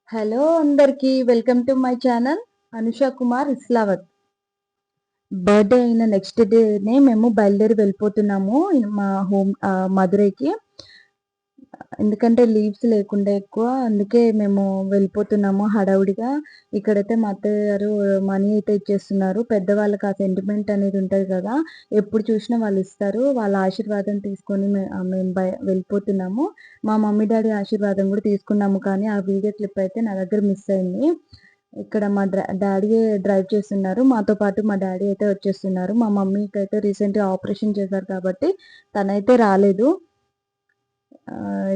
Hello అందరికి welcome to my channel Anusha Kumar Islavath. Birthday అయిన next డేనే మేము బయలుదేరి వెళ్ళిపోతున్నాము మా హోమ్ మధురైకి. ఎందుకంటే లీవ్స్ లేకుండా ఎక్కువ, అందుకే మేము వెళ్ళిపోతున్నాము హడావుడిగా. ఇక్కడైతే మా అత్తయ్య గారు మనీ అయితే ఇచ్చేస్తున్నారు. పెద్దవాళ్ళకి ఆ సెంటిమెంట్ అనేది ఉంటుంది కదా, ఎప్పుడు చూసినా వాళ్ళు ఇస్తారు. వాళ్ళ ఆశీర్వాదం తీసుకొని మేము వెళ్ళిపోతున్నాము. మా మమ్మీ డాడీ ఆశీర్వాదం కూడా తీసుకున్నాము, కానీ ఆ వీడియో క్లిప్ అయితే నా దగ్గర మిస్ అయింది. ఇక్కడ మా డాడీ డ్రైవ్ చేస్తున్నారు, మాతో పాటు మా డాడీ అయితే వచ్చేస్తున్నారు. మా మమ్మీకి అయితే రీసెంట్గా ఆపరేషన్ చేశారు కాబట్టి తనైతే రాలేదు.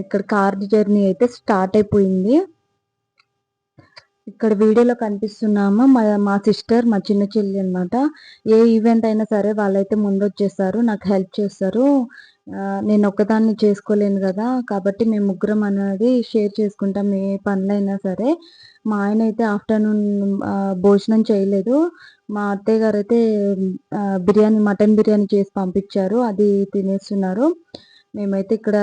ఇక్కడ కార్ జర్నీ అయితే స్టార్ట్ అయిపోయింది. ఇక్కడ వీడియోలో కనిపిస్తున్నామా మా సిస్టర్, మా చిన్న చెల్లి అనమాట. ఏ ఈవెంట్ అయినా సరే వాళ్ళైతే ముందు వచ్చేస్తారు, నాకు హెల్ప్ చేస్తారు. నేను ఒక్కదాన్ని చేసుకోలేను కదా, కాబట్టి మేము ముగ్గురం అనేది షేర్ చేసుకుంటాం ఏ పనులైనా సరే. మా ఆయన అయితే ఆఫ్టర్నూన్ భోజనం చేయలేదు. మా అత్తయ్య గారు అయితే మటన్ బిర్యానీ చేసి పంపించారు, అది తినేస్తున్నారు. మేమైతే ఇక్కడ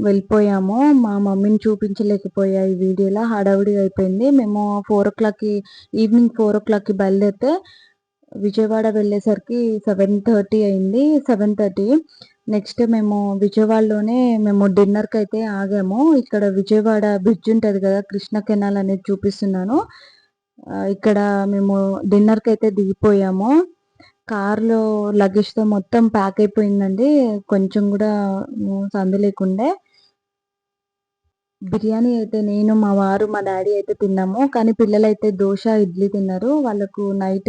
వెళ్ళిపోయాము. మా మమ్మీని చూపించలేకపోయా ఈ వీడియోలో, హడావుడిగా అయిపోయింది. మేము ఈవినింగ్ 4 o'clockకి బయలుదేరితే విజయవాడ వెళ్ళేసరికి 7:30 అయింది. 7:30 నెక్స్ట్ మేము విజయవాడలోనే డిన్నర్కి అయితే ఆగాము. ఇక్కడ విజయవాడ బ్రిడ్జ్ ఉంటుంది కదా, కృష్ణ కెనాల్ అనేది చూపిస్తున్నాను. ఇక్కడ మేము డిన్నర్కి అయితే దిగిపోయాము. కార్లో లగేజ్తో మొత్తం ప్యాక్ అయిపోయిందండి, కొంచెం కూడా సందు లేకుండే. బిర్యానీ అయితే నేను, మా వారు, మా డాడీ అయితే తిన్నాము. కానీ పిల్లలైతే దోశ, ఇడ్లీ తిన్నారు. వాళ్ళకు నైట్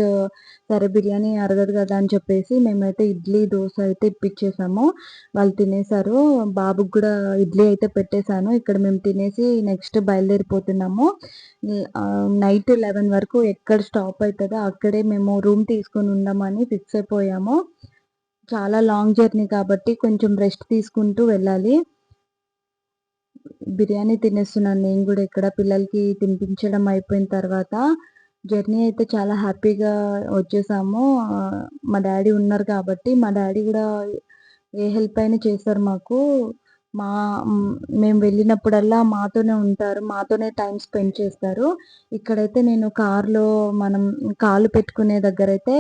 సరే బిర్యానీ అరగదు కదా అని చెప్పేసి మేమైతే ఇడ్లీ, దోశ అయితే ఇప్పించేసాము. వాళ్ళు తినేసారు. బాబుకి కూడా ఇడ్లీ అయితే పెట్టేశాను. ఇక్కడ మేము తినేసి నెక్స్ట్ బయలుదేరిపోతున్నాము. నైట్ 11 వరకు ఎక్కడ స్టాప్ అవుతుందో అక్కడే మేము రూమ్ తీసుకొని ఉందామని ఫిక్స్ అయిపోయాము. చాలా లాంగ్ జర్నీ కాబట్టి కొంచెం రెస్ట్ తీసుకుంటూ వెళ్ళాలి. బిర్యానీ తినేస్తున్నాను నేను కూడా ఇక్కడ. పిల్లలకి తినిపించడం అయిపోయిన తర్వాత జర్నీ అయితే చాలా హ్యాపీగా వచ్చేసాము. మా డాడీ ఉన్నారు కాబట్టి మా డాడీ కూడా ఏ హెల్ప్ అయినా చేస్తారు మాకు. మా మేము వెళ్ళినప్పుడల్లా మాతోనే ఉంటారు, మాతోనే టైం స్పెండ్ చేస్తారు. ఇక్కడైతే నేను కార్లో మనం కాళ్ళు పెట్టుకునే దగ్గర అయితే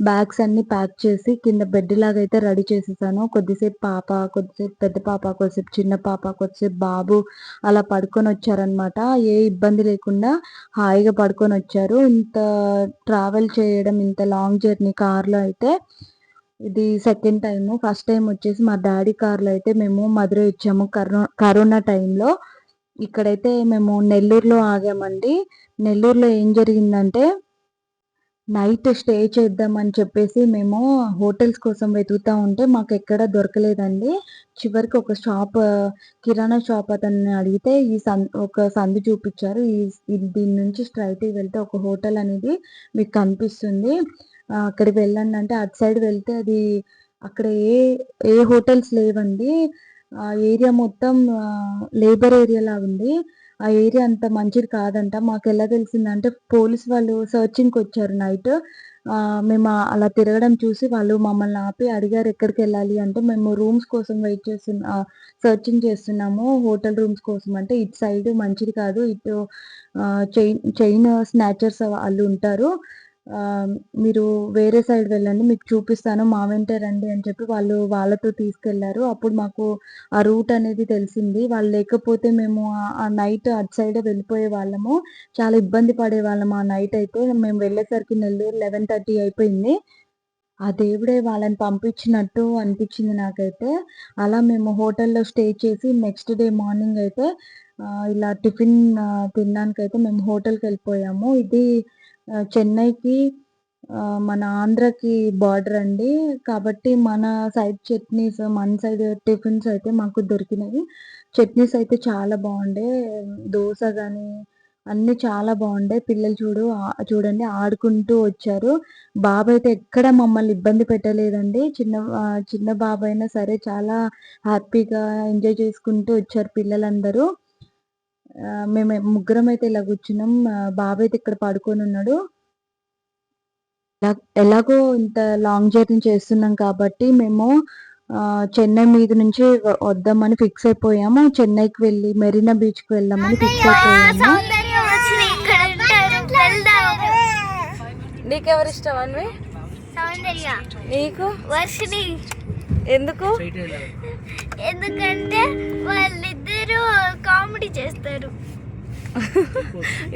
బ్యాగ్స్ అన్ని ప్యాక్ చేసి కింద బెడ్ లాగా అయితే రెడీ చేసేసాను. కొద్దిసేపు పాప, కొద్దిసేపు పెద్ద పాప, కొద్దిసేపు చిన్న పాప, కొద్దిసేపు బాబు అలా పడుకొని వచ్చారనమాట. ఏ ఇబ్బంది లేకుండా హాయిగా పడుకొని వచ్చారు. ఇంత ట్రావెల్ చేయడం, ఇంత లాంగ్ జర్నీ కార్లో అయితే ఇది సెకండ్ టైము. ఫస్ట్ టైం వచ్చేసి మా డాడీ కార్లో అయితే మేము మధురై వచ్చాము కరోనా టైంలో. ఇక్కడైతే మేము నెల్లూరులో ఆగామండి. నెల్లూరులో ఏం జరిగిందంటే, నైట్ స్టే చేద్దామని చెప్పేసి మేము హోటల్స్ కోసం వెతుకుతూ ఉంటే మాకు ఎక్కడ దొరకలేదండి. చివరికి ఒక కిరాణా షాప్ అతన్ని అడిగితే ఒక సందు చూపించారు. దీని నుంచి స్ట్రైట్‌గా వెళ్తే ఒక హోటల్ అనేది మీకు కనిపిస్తుంది, అక్కడికి వెళ్ళండి అంటే అటు సైడ్ వెళ్తే అది అక్కడ ఏ హోటల్స్ లేవండి. ఆ ఏరియా మొత్తం లేబర్ ఏరియాలా ఉంది. ఆ ఏరియా అంత మంచిది కాదంట. మాకు ఎలా తెలిసిందంటే పోలీస్ వాళ్ళు సర్చింగ్కి వచ్చారు నైట్. మేము అలా తిరగడం చూసి వాళ్ళు మమ్మల్ని ఆపి అడిగారు ఎక్కడికి వెళ్ళాలి అంటే, మేము రూమ్స్ కోసం సర్చింగ్ చేస్తున్నాము హోటల్ రూమ్స్ కోసం అంటే, ఇటు సైడ్ మంచిది కాదు, ఇటు చైన్ స్నాచర్స్ వాళ్ళు ఉంటారు, మీరు వేరే సైడ్ వెళ్ళండి, మీకు చూపిస్తాను, మా వెంటే రండి అని చెప్పి వాళ్ళతో తీసుకెళ్లారు. అప్పుడు మాకు ఆ రూట్ అనేది తెలిసింది. వాళ్ళు లేకపోతే మేము ఆ నైట్ అటు సైడే వెళ్ళిపోయే వాళ్ళము. చాలా ఇబ్బంది పడే వాళ్ళము ఆ నైట్ అయితే. మేము వెళ్ళేసరికి నెల్లూరు 11:30 అయిపోయింది. ఆ దేవుడే వాళ్ళని పంపించినట్టు అనిపించింది నాకైతే. అలా మేము హోటల్లో స్టే చేసి నెక్స్ట్ డే మార్నింగ్ అయితే ఇలా టిఫిన్ తినడానికైతే మేము హోటల్కి వెళ్ళిపోయాము. ఇది చెన్నైకి మన ఆంధ్రకి బార్డర్ అండి, కాబట్టి మన సైడ్ చట్నీస్, మన సైడ్ టిఫిన్స్ అయితే మాకు దొరికినాయి. చట్నీస్ అయితే చాలా బాగుండే, దోశ కానీ అన్నీ చాలా బాగుండే. పిల్లలు చూడండి ఆడుకుంటూ వచ్చారు. బాబు అయితే ఎక్కడ మమ్మల్ని ఇబ్బంది పెట్టలేదండి. చిన్న బాబు అయినా సరే చాలా హ్యాపీగా ఎంజాయ్ చేసుకుంటూ వచ్చారు పిల్లలందరూ. మేము ముగ్గురం అయితే ఇలా కూర్చున్నాం. బాబు అయితే ఇక్కడ పడుకొని ఉన్నాడు. ఎలాగో ఇంత లాంగ్ జర్నీ చేస్తున్నాం కాబట్టి మేము చెన్నై మీద నుంచి వద్దామని ఫిక్స్ అయిపోయాము. చెన్నైకి వెళ్ళి మెరీనా బీచ్కి వెళ్దామని ఫిక్స్ అయిపోయాము. ఎవరు ఇష్టం అన్వి? సౌందర్య. నీకు? వర్షిని. ఎందుకు? ఎందుకంటే వాళ్ళిద్దరూ కామెడీ చేస్తారు.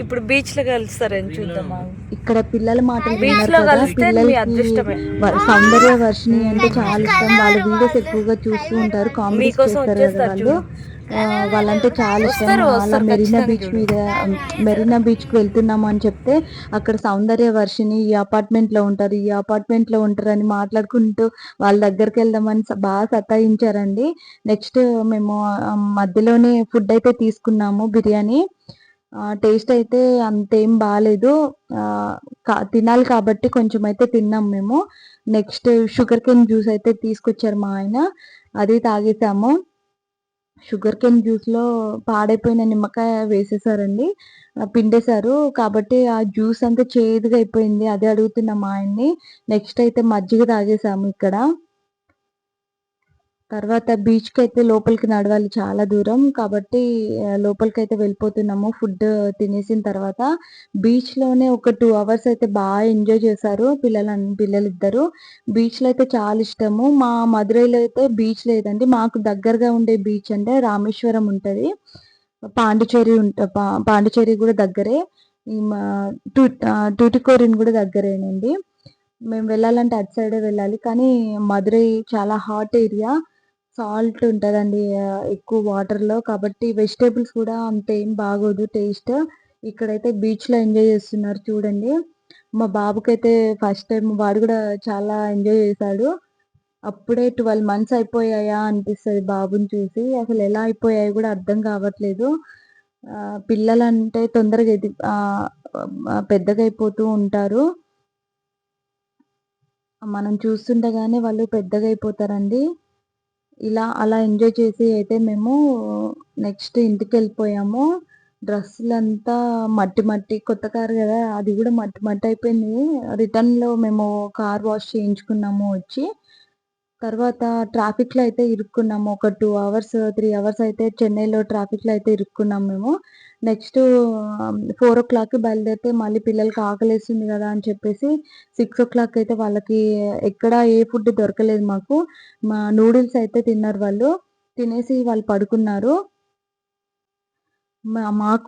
ఇప్పుడు బీచ్ లో కలుస్తారని చూద్దామా. ఇక్కడ పిల్లల మాటలు బీచ్ లో కలిస్తే సౌందర్య వర్షిని అంటే చాలా ఇష్టం. వాళ్ళ వీడియోస్ ఎక్కువగా చూస్తూ ఉంటారు, కామెడీ చేస్తారు కదా వాళ్ళు. వాళ్ళంటే చాలా ఇష్టం. అలా మెరీనా బీచ్ కి వెళ్తున్నాము అని చెప్తే అక్కడ సౌందర్య వర్షిని ఈ అపార్ట్మెంట్ లో ఉంటారు, ఈ అపార్ట్మెంట్ లో ఉంటారు అని మాట్లాడుకుంటూ వాళ్ళ దగ్గరికి వెళ్దామని బాగా సతాయించారండి. నెక్స్ట్ మేము మధ్యలోనే ఫుడ్ అయితే తీసుకున్నాము, బిర్యానీ. టేస్ట్ అయితే అంతేం బాగాలేదు. తినాలి కాబట్టి కొంచెం అయితే తిన్నాం మేము. నెక్స్ట్ షుగర్ కేన్ జ్యూస్ అయితే తీసుకొచ్చారు మా ఆయన, అది తాగేసాము. షుగర్ కేన్ జ్యూస్ లో పాడైపోయిన నిమ్మకాయ వేసేసారండి, పిండేశారు కాబట్టి ఆ జ్యూస్ అంతా చేదుగా అయిపోయింది. అదే అడుగుతున్నాం మా ఆయన్ని. నెక్స్ట్ అయితే మజ్జిగ తాగేసాము ఇక్కడ. తర్వాత బీచ్కి అయితే లోపలికి నడవాలి చాలా దూరం కాబట్టి లోపలికి అయితే వెళ్ళిపోతున్నాము. ఫుడ్ తినేసిన తర్వాత బీచ్లోనే ఒక 2 అవర్స్ అయితే బాగా ఎంజాయ్ చేశారు పిల్లలిద్దరు. బీచ్లో అయితే చాలా ఇష్టము. మా మదురైలో అయితే బీచ్ లేదండి. మాకు దగ్గరగా ఉండే బీచ్ అంటే రామేశ్వరం ఉంటుంది, పాండిచేరి కూడా దగ్గరే, టూటికోరిన్ కూడా దగ్గరేనండి. మేము వెళ్ళాలంటే అటు సైడే వెళ్ళాలి. కానీ మదురై చాలా హాట్ ఏరియా, సాల్ట్ ఉంటుందండి ఎక్కువ వాటర్లో, కాబట్టి వెజిటేబుల్స్ కూడా అంత ఏం బాగోదు టేస్ట్. ఇక్కడైతే బీచ్లో ఎంజాయ్ చేస్తున్నారు చూడండి. మా బాబుకైతే ఫస్ట్ టైం, వాడు కూడా చాలా ఎంజాయ్ చేశాడు. అప్పుడే 12 months అయిపోయాయా అనిపిస్తుంది బాబుని చూసి. అసలు ఎలా అయిపోయాయి కూడా అర్థం కావట్లేదు. పిల్లలంటే తొందరగా పెద్దగా అయిపోతూ ఉంటారు. మనం చూస్తుండగానే వాళ్ళు పెద్దగా అయిపోతారండి. అలా ఎంజాయ్ చేసి అయితే మేము నెక్స్ట్ ఇంటికి వెళ్ళిపోయాము. డ్రెస్సులంతా మట్టి కొత్త కారు కదా, అది కూడా మట్టి అయిపోయింది. రిటర్న్లో మేము కార్ వాష్ చేయించుకున్నాము వచ్చి. తర్వాత ట్రాఫిక్లో అయితే ఇరుక్కున్నాము. ఒక 2 hours 3 hours అయితే చెన్నైలో ట్రాఫిక్లో అయితే ఇరుక్కున్నాము మేము. నెక్స్ట్ 4 o'clock బయలుదేరితే మళ్ళీ పిల్లలకి ఆకలేస్తుంది కదా అని చెప్పేసి 6 o'clock అయితే వాళ్ళకి ఎక్కడ ఏ ఫుడ్ దొరకలేదు మాకు. మా నూడిల్స్ అయితే తిన్నారు వాళ్ళు, తినేసి వాళ్ళు పడుకున్నారు.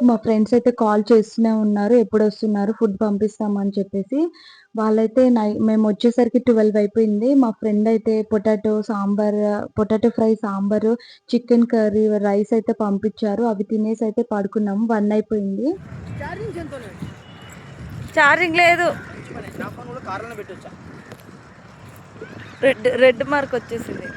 మా ఫ్రెండ్స్ అయితే కాల్ చేస్తూనే ఉన్నారు, ఎప్పుడు వస్తున్నారు, ఫుడ్ పంపిస్తామని చెప్పేసి. వాళ్ళైతే మేము వచ్చేసరికి 12 అయిపోయింది. మా ఫ్రెండ్ అయితే potato fry, sambar, chicken curry, rice అయితే పంపించారు. అవి తినేసి అయితే పడుకున్నాము. 1 అయిపోయింది. ఛార్జింగ్ లేదు, రెడ్ మార్క్ వచ్చేసింది.